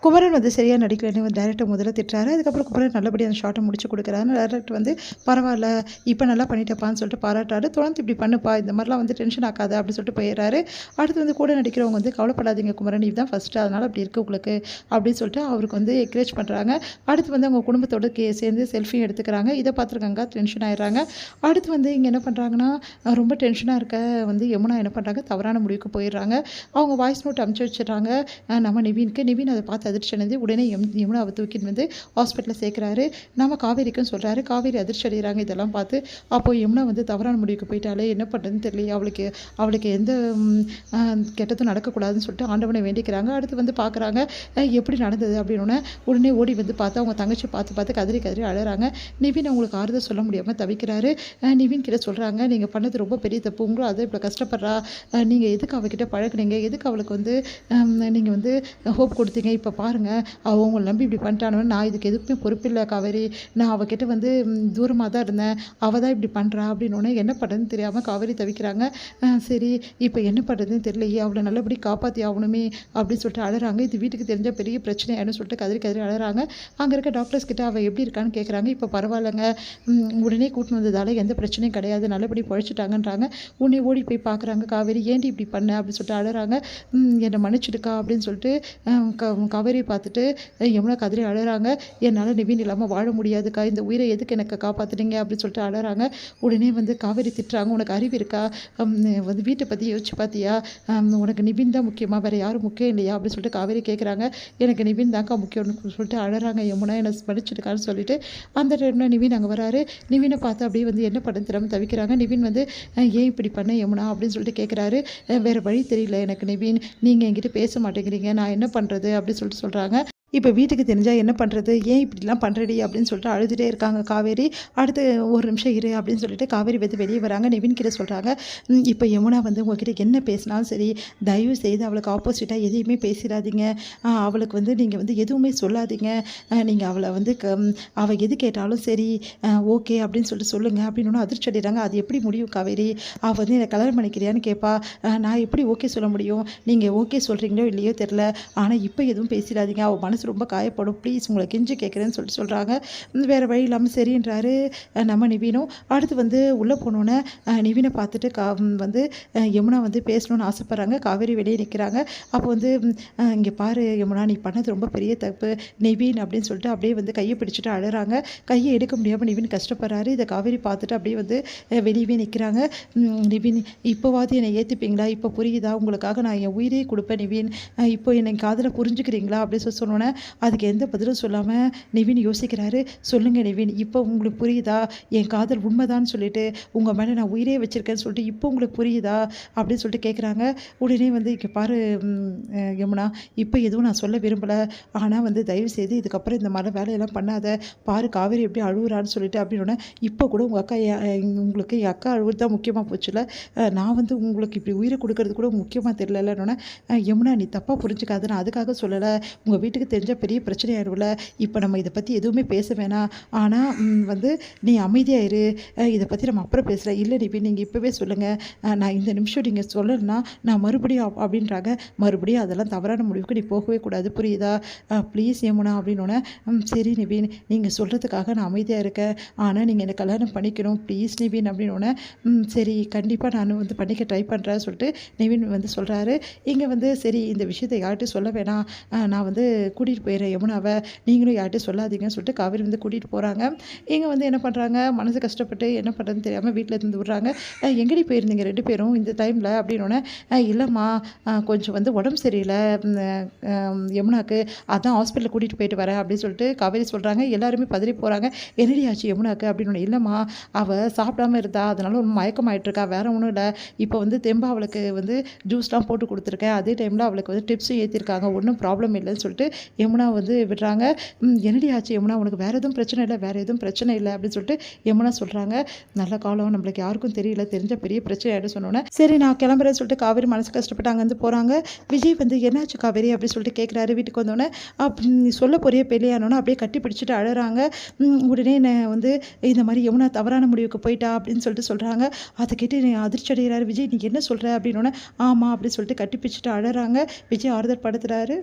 குமரன் வந்து சரியா நடிக்கலன்னு வந்து டைரக்டர் முதல்ல திட்டுறாரு. அதுக்கப்புறம் குமரன் நல்லபடியா அந்த ஷாட்ட முடிச்சு குடுக்குறாரு. டைரக்டர் வந்து பரவால்ல, இப்ப நல்லா பண்ணிட்டப்பான்னு சொல்லிட்டு பாராட்டுறாரு. தொடர்ந்து இப்படி பண்ணுப்பா, இந்த மாரிலாம் வந்து டென்ஷன் ஆக்காத அப்படின்னு சொல்லிட்டு போயிடுறாரு. அடுத்து வந்து கூட நடிக்கிறவங்க வந்து கவலைப்படாதீங்க குமரன், இதுதான் ஃபர்ஸ்ட்டு அதனால அப்படி இருக்கு உங்களுக்கு அப்படின்னு சொல்லிட்டு அவருக்கு வந்து என்கரேஜ் பண்றாங்க. அடுத்து வந்து அவங்க குடும்பத்தோட சேர்ந்து செல்ஃபியும் எடுத்துக்கிறாங்க. இத பார்த்துட்டு கங்கா டென்ஷன் ஆயிடுறாங்க. அடுத்து வந்து இங்க என்ன பண்றாங்கன்னா, ரொம்ப டென்ஷனா இருக்க வந்து யமுனா என்ன பண்றாங்க, தவறான முடிவுக்கு போயிடுறாங்க. அவங்க வாய்ஸ் நோட் அனுப்பிச்சு வச்சுடுறாங்க நம்ம நிவின்க்கு. நிவின் அத பார்த்து அதிர்ச்சி அடைந்து உடனே யமுனாவ தூக்கிட்டு வந்து ஹாஸ்பிட்டல்ல சேர்க்குறாரு. நம்ம காவேரிக்கும் சொல்றாரு. காவேரி அதிர்ச்சி அடைகிறாங்க இதெல்லாம் பார்த்து. அப்போ யமுனா வந்து தவறான முடிவுக்கு போயிட்டாலே, என்ன பண்ணுறதுன்னு தெரியலையே, அவளுக்கு அவளுக்கு எந்த கெட்டதும் நடக்கக்கூடாதுன்னு சொல்லிட்டு ஆண்டவனை வேண்டிக்கிறாங்க. அடுத்து வந்து பார்க்குறாங்க எப்படி நடந்தது அப்படின்னோடனே உடனே ஓடி வந்து பார்த்தா அவங்க தங்கச்சி பார்த்து பார்த்து கதறி கதறி அழறாங்க. நிவின் அவங்களுக்கு ஆறுதல் சொல்ல முடியாமல் தவிக்கிறாரு. நிவின் கிட்ட சொல்கிறாங்க, நீங்கள் பண்ணது ரொம்ப பெரிய தப்பு, உங்களும் அதை இப்போ கஷ்டப்படுறா, நீங்கள் எதுக்கு அவகிட்ட பழகுனீங்க, எதுக்கு அவளுக்கு வந்து நீங்கள் வந்து ஹோப் கொடுத்தீங்க, இப்போ பாருங்கள் அவள் உங்களை நம்பி இப்படி பண்ணிட்டானு, நான் இதுக்கு எதுக்குமே பொறுப்பில்லை காவேரி, நான் அவகிட்ட வந்து தூரமாக தான் இருந்தேன், அவள் தான் இப்படி பண்ணுறா அப்படின்னோடனே என்ன பண்ணுறதுன்னு தெரியாமல் காவேரி தவிக்கிறாங்க. சரி இப்போ என்ன பண்ணுறதுன்னு தெரியலையே, அவளை நல்லபடி காப்பாற்றி ஆகணுமே அப்படின்னு சொல்லிட்டு அழறாங்க. இது வீட்டுக்கு தெரிஞ்ச பெரிய பிரச்சனை ஆயிடும்னு சொல்லிட்டு கதறி கதறி அழறாங்க. அங்கே இருக்க டாக்டர்ஸ் கிட்ட அவள் எப்படி இருக்கான்னு கேட்குறாங்க. இப்போ பரவாயில்லைங்க, உடனே கூட்டின்னு வந்ததால் எந்த பிரச்சனையும் கிடையாது, நல்லபடி பொழைச்சிட்டாங்கன்றாங்க. உடனே ஓடி போய் பார்க்குறாங்க காவேரி, ஏன்டி இப்படி பண்ண அப்படின்னு சொல்லிட்டு அழறாங்க. என்னை மன்னிச்சிடுக்கா அப்படின்னு சொல்லிட்டு காவேரி பார்த்துட்டு யமுனா கதறி அழறாங்க. என்னால் நிவின் இல்லாமல் வாழ முடியாதுக்கா, இந்த உயிரை எதுக்கு எனக்கு காப்பாற்றுனீங்க அப்படின்னு சொல்லிட்டு அழறாங்க. உடனே வந்து காவேரி திட்டுறாங்க, உனக்கு அறிவு இருக்கா, வந்து வீட்டை பற்றி யோசிச்சு பார்த்தியா, உனக்கு நிவின் தான் முக்கியமாக, வேறு யாரும் முக்கியம் இல்லையா அப்படின்னு சொல்லிட்டு காவேரி கேட்குறாங்க. எனக்கு நிவின் தான்க்கா முக்கியம்னு சொல்லிட்டு அழறாங்க யமுனா, என்னை மன்னிச்சிடுக்கான்னு சொல்லிட்டு. அந்த டைமில் நிவின் அங்கே வராரு. நிவினை பார்த்து அப்படியே வந்து என்ன பண்ண தெரியாமல் தவிக்கிறாங்க. நிவின் வந்து ஏன் இப்படி பண்ண யமுனா அப்படின்னு சொல்லிட்டு கேட்குறாரு. வேறு வழி தெரியல எனக்கு நிவின், நீங்கள் என்கிட்ட பேச மாட்டேங்கிறீங்க, நான் என்ன பண்ணுறது அப்படின்னு சொல்லிட்டு சொல்கிறாங்க. இப்போ வீட்டுக்கு தெரிஞ்சால் என்ன பண்ணுறது, ஏன் இப்படிலாம் பண்ணுறடி அப்படின்னு சொல்லிட்டு அழுதுகிட்டே இருக்காங்க காவேரி. அடுத்து ஒரு நிமிஷம் இரு அப்படின்னு சொல்லிட்டு காவேரி வந்து வெளியே வராங்க. நிவின் கிட்ட சொல்கிறாங்க, இப்போ யமுனா வந்து உங்ககிட்ட என்ன பேசினாலும் சரி, தயவு செய்து அவளுக்கு ஆப்போசிட்டாக எதையுமே பேசிடாதீங்க, அவளுக்கு வந்து நீங்கள் வந்து எதுவுமே சொல்லாதீங்க, நீங்கள் அவளை வந்து அவள் எது கேட்டாலும் சரி ஓகே அப்படின்னு சொல்லிட்டு சொல்லுங்கள் அப்படின்னு அதிர்ச்சி அடைகிறாங்க. அது எப்படி முடியும் காவேரி, அவள் வந்து என்னை கல்யாணம் பண்ணிக்கிறியான்னு கேட்பா, நான் எப்படி ஓகே சொல்ல முடியும், நீங்கள் ஓகே சொல்கிறீங்களோ இல்லையோ தெரில, ஆனால் இப்போ எதுவும் பேசிடாதீங்க, அவள் மனசு ரொம்ப காயப்படும், ப்ளீஸ் உங்களை கெஞ்சி கேட்குறேன்னு சொல்லிட்டு சொல்கிறாங்க. வேறு வழி இல்லாமல் சரின்றாரு நம்ம நிவினும். அடுத்து வந்து உள்ளே போனோன்னே நிவினை பார்த்துட்டு வந்து யமுனா வந்து பேசணும்னு ஆசைப்பட்றாங்க. காவேரி வெளியே நிற்கிறாங்க. அப்போ வந்து இங்கே பாரு யமுனா, நீ பண்ணது ரொம்ப பெரிய தப்பு நிவின் அப்படின்னு சொல்லிட்டு அப்படியே வந்து கையை பிடிச்சிட்டு அழறாங்க. கையை எடுக்க முடியாமல் நிவின் கஷ்டப்படுறாரு. இதை காவேரி பார்த்துட்டு அப்படியே வந்து வெளியவே நிற்கிறாங்க. நிவின், இப்போவாது என்னை ஏற்றுப்பீங்களா, இப்போ புரியுதா, உங்களுக்காக நான் என் உயிரே கொடுப்பேன் நிவின், இப்போ என்னை காதில் புரிஞ்சுக்கிறீங்களா அப்படின்னு சொல்லி சொன்னோன்னே அதுக்கு எந்த பதிலும் சொல்லாமல் நிவின் யோசிக்கிறாரு. சொல்லுங்கள் நிவின், இப்போ உங்களுக்கு புரியுதா, என் காதல் உண்மைதான்னு சொல்லிட்டு உங்கள் மேலே நான் உயிரே வச்சுருக்கேன்னு சொல்லிட்டு இப்போ உங்களுக்கு புரியுதா அப்படின்னு சொல்லிட்டு கேட்குறாங்க. உடனே வந்து இங்கே பாரு யமுனா, இப்போ எதுவும் நான் சொல்ல விரும்பலை, ஆனால் வந்து தயவுசெய்து இதுக்கப்புறம் இந்த மாதிரி வேலையெல்லாம் பண்ணாத, பாரு காவேரி எப்படி அழுகுறான்னு சொல்லிட்டு அப்படின்னோடனே, இப்போ கூட உங்கள் அக்கா உங்களுக்கு என் அக்கா அழுவுறது தான் முக்கியமாக போச்சுல, நான் வந்து உங்களுக்கு இப்படி உயிரை கொடுக்கறது கூட முக்கியமாக தெரியலன்னொன்னே, யமுனா நீ தப்பாக புரிஞ்சுக்காத, நான் அதுக்காக சொல்லலை, உங்கள் வீட்டுக்கு தெரிஞ்ச பெரிய பிரச்சனை ஆயிடும்ல, இப்போ நம்ம இதை பற்றி எதுவுமே பேச வேணாம், ஆனால் வந்து நீ அமைதியாயிரு, இதை பற்றி நம்ம அப்புறம் பேசுகிறேன், இல்லை நிவின் நீங்கள் இப்போவே சொல்லுங்கள், நான் இந்த நிமிஷம் நீங்கள் சொல்லலைன்னா நான் மறுபடியும் அப்படின்றாங்க. மறுபடியும் அதெல்லாம் தவறான முடிவுக்கு நீ போகவே கூடாது புரியுதா, ப்ளீஸ் யமுனா அப்படின்னோடனே, சரி நிவின் நீங்கள் சொல்கிறதுக்காக நான் அமைதியாக இருக்கேன், ஆனால் நீங்கள் என்னை கல்யாணம் பண்ணிக்கணும் ப்ளீஸ் நிவின் அப்படின்னோடனே, சரி கண்டிப்பாக நான் வந்து பண்ணிக்க ட்ரை பண்ணுறேன்னு சொல்லிட்டு நிவின் வந்து சொல்கிறாரு. இங்கே வந்து சரி இந்த விஷயத்தை யார்கிட்டும் சொல்ல வேணாம், நான் வந்து கூட்டிகிட்டு போயிடுறேன் யமுனாவை, நீங்களும் யார்கிட்டும் சொல்லாதீங்கன்னு சொல்லிட்டு காவேரி வந்து கூட்டிகிட்டு போகிறாங்க. இங்கே வந்து என்ன பண்ணுறாங்க, மனசு கஷ்டப்பட்டு என்ன பண்ணுறதுன்னு தெரியாமல் வீட்டில் இருந்து விடுறாங்க. எங்கடி போயிருந்தீங்க 2 பேரும் இந்த டைமில் அப்படின்னோடனே, இல்லைம்மா கொஞ்சம் வந்து உடம்பு சரியில்லை யமுனாக்கு, அதான் ஹாஸ்பிட்டலில் கூட்டிகிட்டு போயிட்டு வரேன் அப்படின்னு சொல்லிட்டு காவேரி சொல்கிறாங்க. எல்லாருமே பதறி போகிறாங்க. என்னடி ஆச்சு யமுனாக்கு அப்படின்னு. இல்லைம்மா அவள் சாப்பிடாமல் இருந்தா, அதனால ஒரு மயக்கமாயிட்டிருக்கா, வேறு ஒன்றும் இல்லை, இப்போ வந்து தெம்பா அவளுக்கு வந்து ஜூஸ்லாம் போட்டு கொடுத்துருக்கேன், அதே டைமில் அவளுக்கு வந்து டிப்ஸும் ஏற்றிருக்காங்க, ஒன்றும் ப்ராப்ளம் இல்லைன்னு சொல்லிட்டு யமுனா வந்து விடுறாங்க. என்னடி ஆச்சு யமுனா, உனக்கு வேறு எதுவும் பிரச்சனை இல்லை, வேறு எதுவும் பிரச்சனை இல்லை அப்படின்னு சொல்லிட்டு யமுனா சொல்கிறாங்க. நல்ல காலம், நம்மளுக்கு யாருக்கும் தெரியல, தெரிஞ்ச பெரிய பிரச்சனை ஆகிடும் சொன்னோன்னே, சரி நான் கிளம்புறேன்னு சொல்லிட்டு காவேரி மனசு கஷ்டப்பட்டு அங்கேருந்து போகிறாங்க. விஜய் வந்து என்னாச்சு காவேரி அப்படின்னு சொல்லிட்டு கேட்குறாரு. வீட்டுக்கு வந்தோடனே நீ சொல்ல போறிய பெரியானோன்னா அப்படியே கட்டி பிடிச்சிட்டு அழறாங்க. உடனே வந்து இந்த மாதிரி யமுனா தவறான முடிவுக்கு போயிட்டா அப்படின்னு சொல்லிட்டு சொல்கிறாங்க. அதை கேட்டு அதிர்ச்சி அடைகிறாரு விஜய். நீ என்ன சொல்கிற அப்படின்னோடனே, ஆமாம் அப்படின்னு சொல்லிட்டு கட்டி பிடிச்சிட்டு அழறாங்க. விஜய் ஆறுதல் படுத்துறாரு.